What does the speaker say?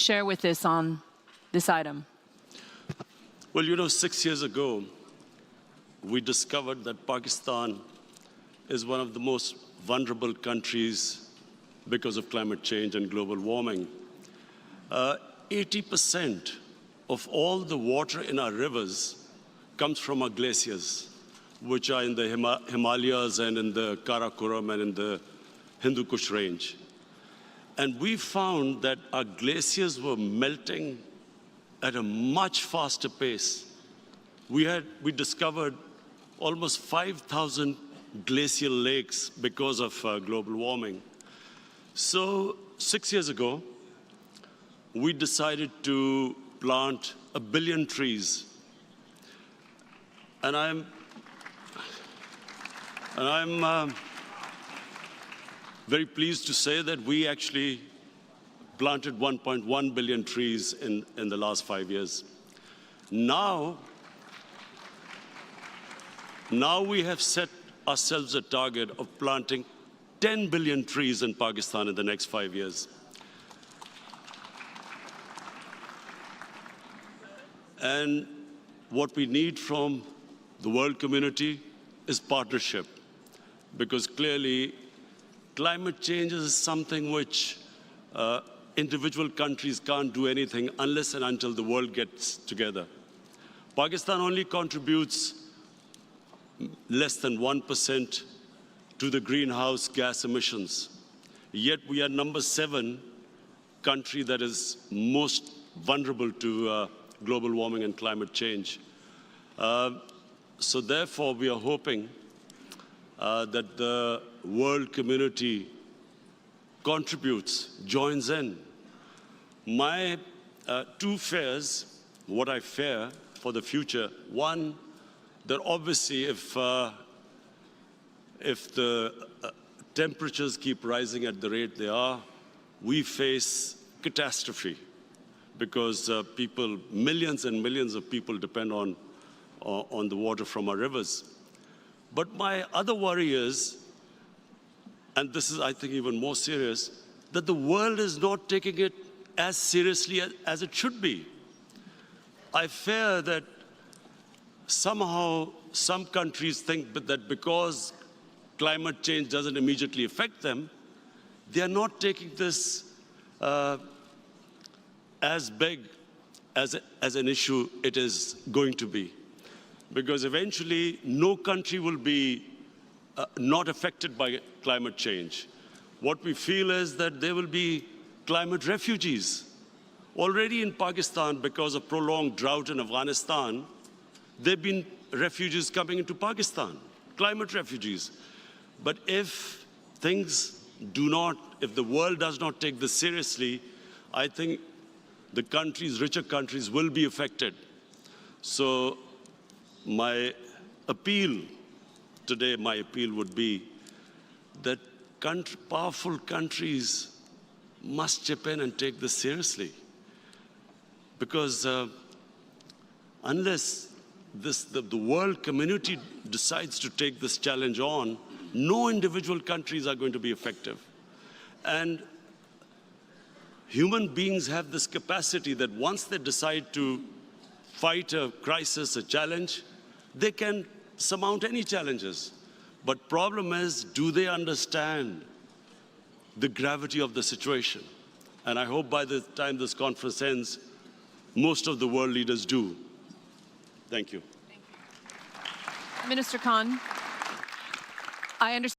share with us on this item? Well, 6 years ago, we discovered that Pakistan is one of the most vulnerable countries because of climate change and global warming. 80% of all the water in our rivers comes from our glaciers, which are in the Himalayas and in the Karakoram and in the Hindu Kush range. And we found that our glaciers were melting at a much faster pace. We discovered almost 5,000 glacial lakes because of global warming. So 6 years ago, we decided to plant 1 billion trees. And I'm very pleased to say that we actually planted 1.1 billion trees in the last 5 years. Now we have set ourselves a target of planting 10 billion trees in Pakistan in the next 5 years. And what we need from the world community is partnership, because clearly climate change is something which individual countries can't do anything unless and until the world gets together. Pakistan only contributes less than 1% to the greenhouse gas emissions. Yet we are number 7 country that is most vulnerable to global warming and climate change. So therefore, we are hoping that the world community contributes, joins in. My 2 fears, what I fear for the future: one, that obviously if the temperatures keep rising at the rate they are, we face catastrophe, because millions and millions of people depend on the water from our rivers. But my other worry is, and this is, I think, even more serious, that the world is not taking it as seriously as it should be. I fear that somehow some countries think that because climate change doesn't immediately affect them, they are not taking this as big as an issue it is going to be. Because eventually, no country will be not affected by climate change. What we feel is that there will be climate refugees. Already in Pakistan, because of prolonged drought in Afghanistan, there have been refugees coming into Pakistan, climate refugees. But if if the world does not take this seriously, I think the richer countries will be affected. So my appeal today would be that powerful countries must chip in and take this seriously. Because unless the world community decides to take this challenge on, no individual countries are going to be effective. And human beings have this capacity that once they decide to fight a crisis, a challenge, they can surmount any challenges. But problem is, do they understand the gravity of the situation? And I hope by the time this conference ends, most of the world leaders do. Thank you. Minister Khan, I understand.